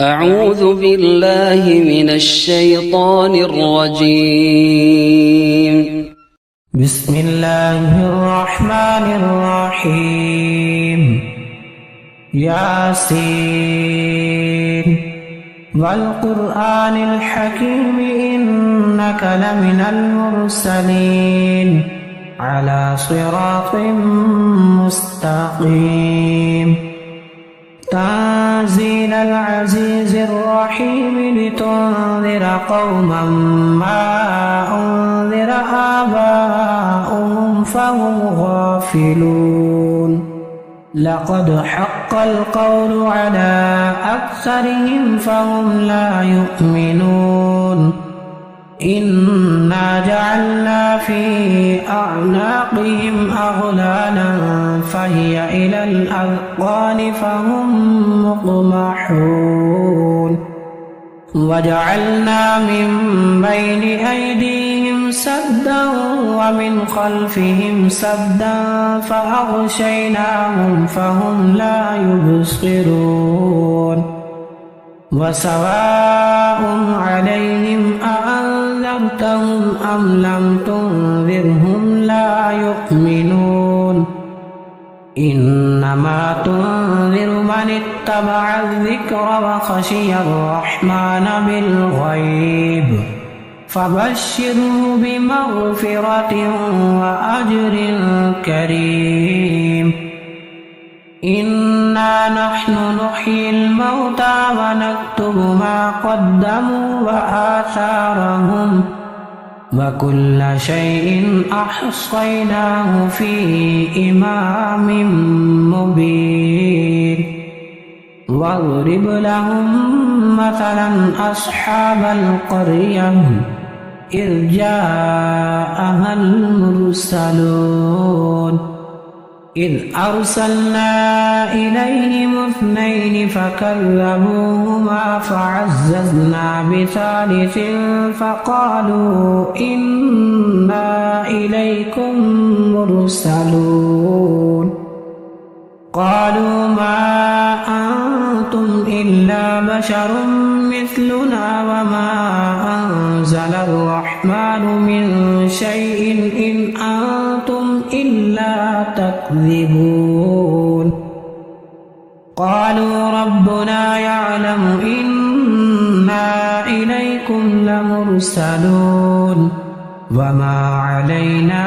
أعوذ بالله من الشيطان الرجيم. بسم الله الرحمن الرحيم. ياسين والقرآن الحكيم إنك لمن المرسلين على صراط مستقيم. تنزيل العزيز الرحيم لتنذر قوما ما أنذر آباؤهم فهم غافلون. لقد حق القول على أكثرهم فهم لا يؤمنون. إنا جعلنا في أعناقهم أغلالا فهي إلى الأذقان فهم مقمحون. وجعلنا من بين أيديهم سدا ومن خلفهم سدا فأغشيناهم فهم لا يبصرون. وسواء عليهم أأنذرتهم أم لم تنذرهم لا يؤمنون. إنما تنذر من اتبع الذكر وخشي الرحمن بالغيب فبشره بمغفرة وأجر كريم. إنا نحن نحيي الموتى ونكتب ما قدموا وآثارهم وكل شيء أحصيناه في إمام مبين. واضرب لهم مثلا أصحاب القرية إذ جاءها المرسلون إذ أرسلنا إليهم 2 فكذبوهما فعززنا بثالث فقالوا إنا إليكم مرسلون. قالوا ما أنتم إلا بشر مثلنا وما أنزل الرحمن من شيء إن أنتم إلا تكذبون. قالوا ربنا يعلم إنا إليكم لمرسلون وما علينا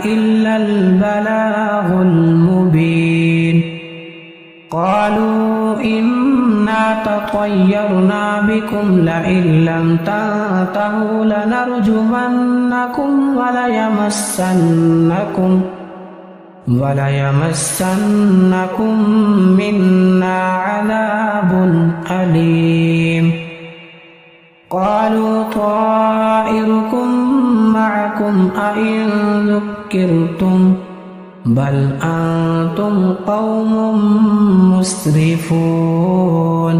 إلا البلاغ المبين. قالوا إنا تطيرنا بكم لئن لم تنتهوا لنرجمنكم وليمسنكم منا عذاب أليم. قالوا طائركم معكم أئن ذكرتم بل أنتم قوم مسرفون.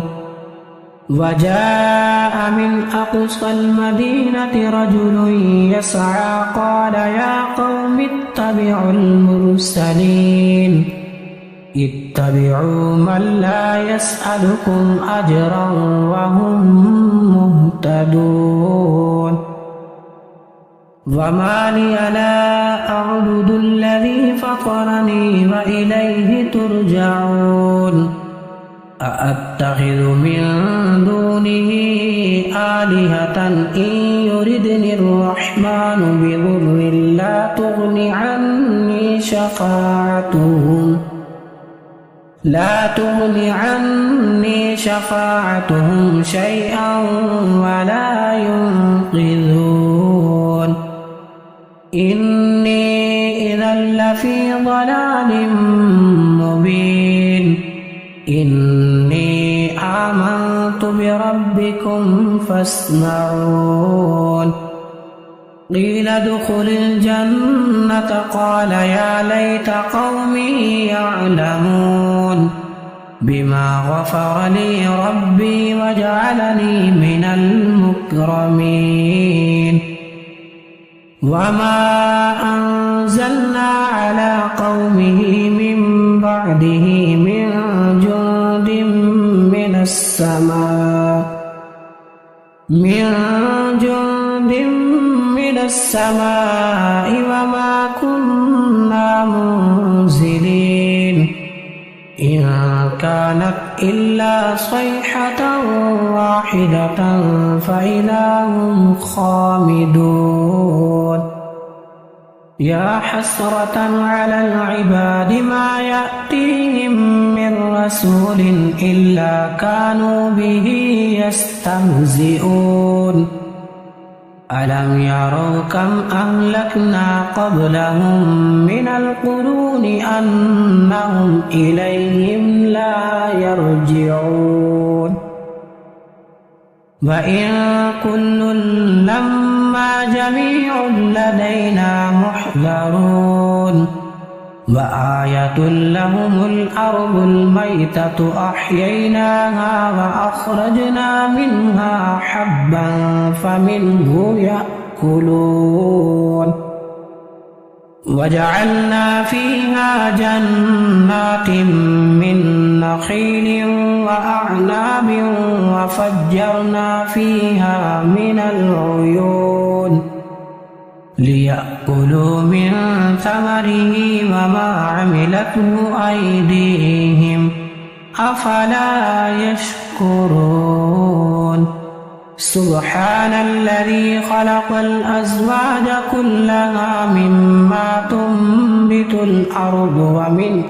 وجاء من أقصى المدينة رجل يسعى قال يا قوم اتبعوا المرسلين اتبعوا من لا يسألكم أجرا وهم مهتدون. وما لي لا أعبد الذي فطرني وإليه ترجعون. أأتخذ من دونه آلهة إن يردني الرحمن بضر لا تغن عني شفاعتهم شيئا ولا ينقذون. إني إذا لفي ضلال مبين. إني آمنت بربكم فاسمعون. قيل ادخل الجنة قال يا ليت قومي يعلمون بما غفر لي ربي وجعلني من المكرمين. وما أنزلنا على قومه من بعده من جند من السماء السماء وما كنا منزلين إن كانت إلا صيحة واحدة فإذا هم خامدون يا حسرة على العباد ما يأتيهم من رسول إلا كانوا به يستهزئون ألم يروا كم أهلكنا قبلهم من القرون أنهم إليهم لا يرجعون وإن كل لما جميع لدينا محضرون وآية لهم الأرض الميتة أحييناها وأخرجنا منها حبا فمنه يأكلون وجعلنا فيها جنات من نخيل وأعناب وفجرنا فيها من العيون ليأكلوا من ثمره وما عملته أيديهم أفلا يشكرون سبحان الذي خلق الأزواج كلها مما تنبت الأرض ومن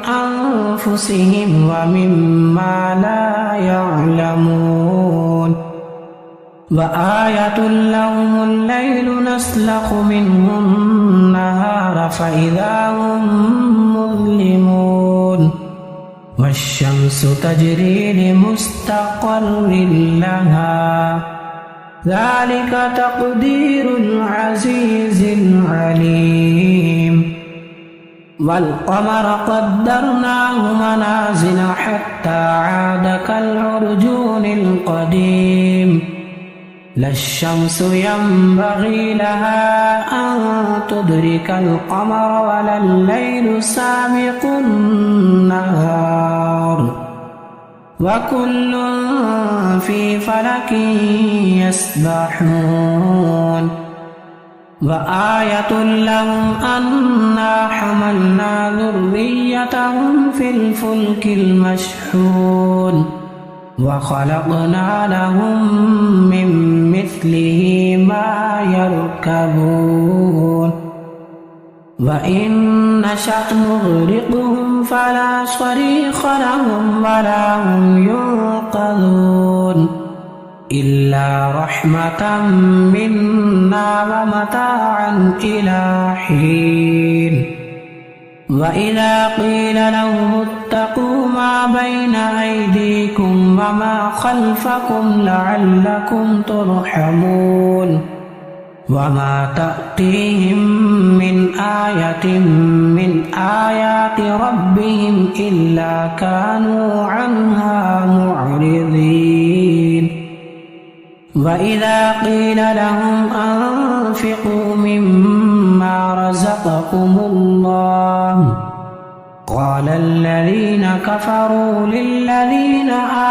أنفسهم ومما لا يعلمون وآية لهم الليل نسلخ منه النهار فإذا هم مظلمون والشمس تجري لمستقر لها ذلك تقدير العزيز العليم والقمر قدرناه منازل حتى عاد كالعرجون القديم لا الشمس ينبغي لها أن تدرك القمر ولا الليل سابق النهار وكل في فلك يسبحون وآية لهم أنا حملنا ذريتهم في الفلك المشحون وخلقنا لهم من مثله ما يركبون وإن نشأ نغرقهم فلا صريخ لهم ولا هم ينقذون إلا رحمة منا ومتاعا إلى حين وإذا قيل لهم اتقوا ما بين أيديكم وما خلفكم لعلكم ترحمون وما تأتيهم من آية من آيات ربهم إلا كانوا عنها معرضين وإذا قيل لهم أنفقوا مما رزقكم الله قال الذين كفروا للذين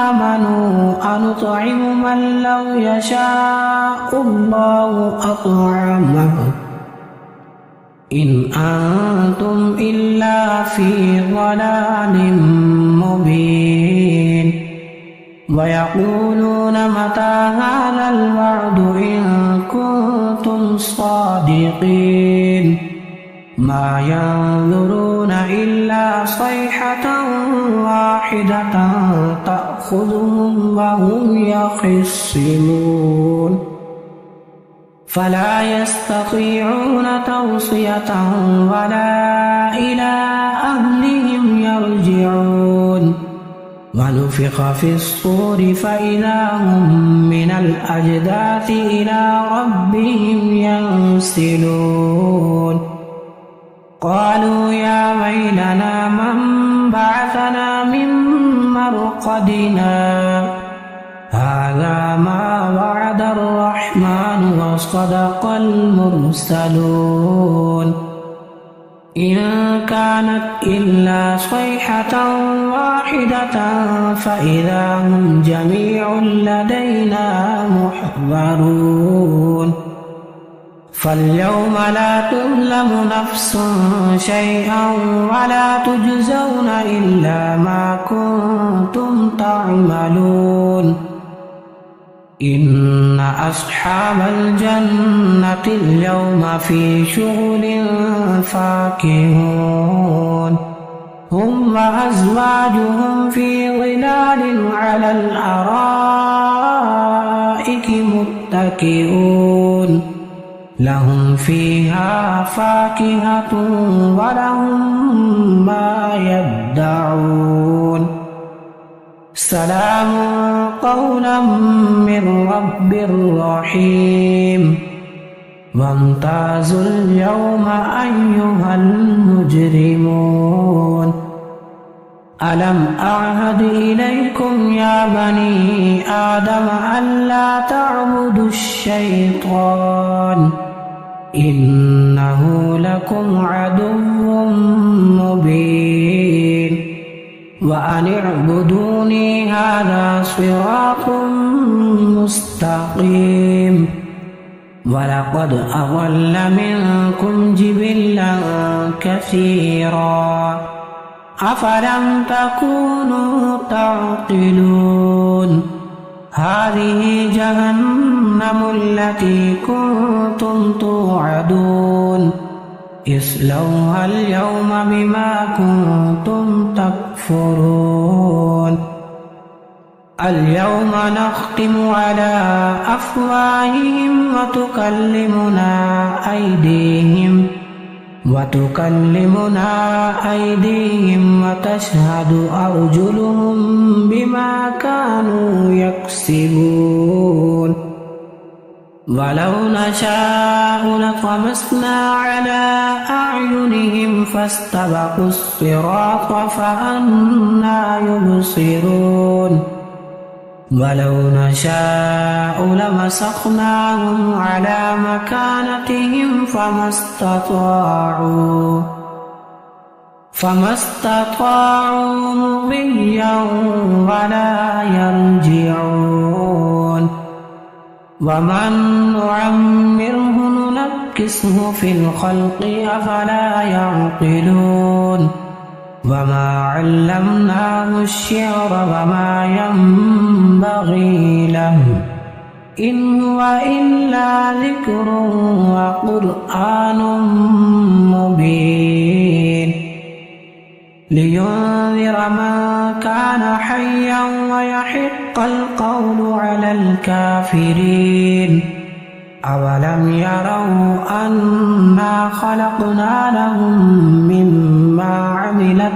آمنوا أنطعم من لو يشاء الله أطعمه إن أنتم إلا في ضلال مبين ويقولون متى هذا الوعد إن كنتم صادقين ما ينظرون إلا صيحة واحدة تأخذهم وهم يخصمون فلا يستطيعون توصية ولا إلى أهلهم يرجعون ونفخ في الصور فإذا هم من الأجداث إلى ربهم ينسلون قالوا يا ويلنا من بعثنا من مرقدنا هذا ما وعد الرحمن وصدق المرسلون إن كانت إلا صيحة واحدة فإذا هم جميع لدينا محضرون فاليوم لا تظلم نفس شيئا ولا تجزون إلا ما كنتم تعملون إن أصحاب الجنة اليوم في شغل فاكهون هم وأزواجهم في ظلال على الأرائك متكئون لهم فيها فاكهة ولهم ما يدعون سلام قولا من رب رحيم وامتازوا اليوم أيها المجرمون ألم أعهد إليكم يا بني آدم ألا تعبدوا الشيطان إنه لكم عدو مبين وأن اعبدوني هذا صراط مستقيم ولقد أضل منكم جبلا كثيرا أفلم تكونوا تعقلون هذه جهنم التي كنتم توعدون اصلوها اليوم بما كنتم تكفرون اليوم نختم على أفواههم وتكلمنا أيديهم وتشهد أرجلهم بما كانوا يكسبون ولو نشاء لطمسنا على أعينهم فاستبقوا الصراط فأنى يبصرون ولو نشاء لمسخناهم على مكانتهم فما استطاعوا مضيا ولا يرجعون ومن نعمره ننكسه في الخلق أفلا يعقلون وما علمناه الشعر وما ينبغي له إن هو إلا ذكر وقرآن مبين لينذر من كان حيا ويحق القول على الكافرين أولم يروا أنا خلقنا لهم مما عملت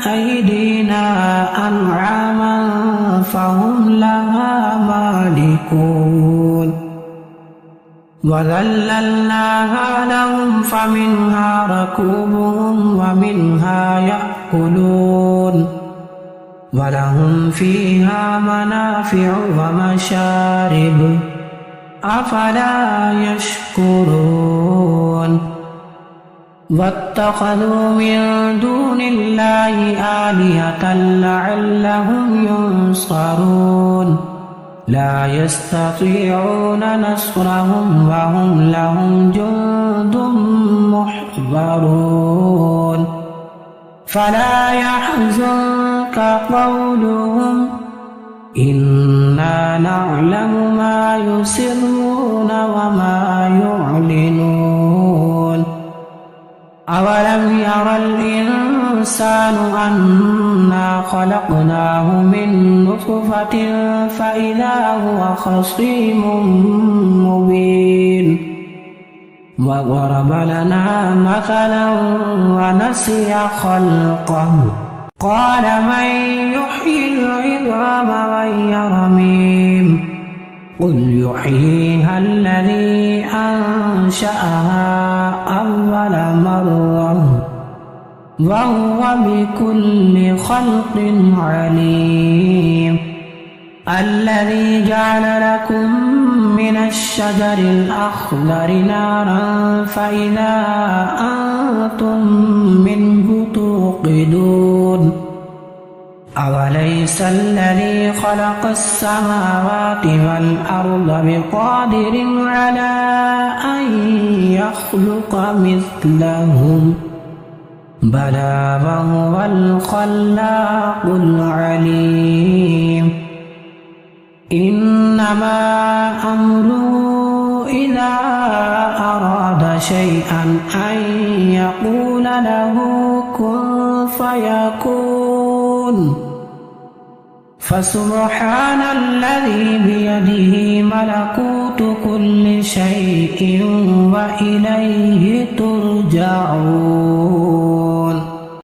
أيدينا أنعاما فهم لها مالكون وذللناها لهم فمنها ركوبهم ومنها يأكلون ولهم فيها منافع ومشارب أفلا يشكرون واتخذوا من دون الله آلهة لعلهم ينصرون لا يستطيعون نصرهم وهم لهم جند محضرون فلا يحزنك قولهم إنا نعلم ما يسرون وما يعلنون أولم ير الإنسان أنا خلقناه من نطفة فإذا هو خصيم مبين وضرب لنا مثلا ونسي خلقه قال من يحيي العظام وهي رميم قل يحييها الذي أنشأها أول مرة وهو بكل خلق عليم الذي جعل لكم من من الشجر الأخضر نارا فإذا أنتم منه توقدون أوليس الذي خلق السماوات والأرض بقادر على أن يخلق مثلهم بلى وهو الخلاق العليم إنما أمره إذا أراد شيئا أن يقول له كن فيكون فسبحان الذي بيده ملكوت كل شيء وإليه ترجعون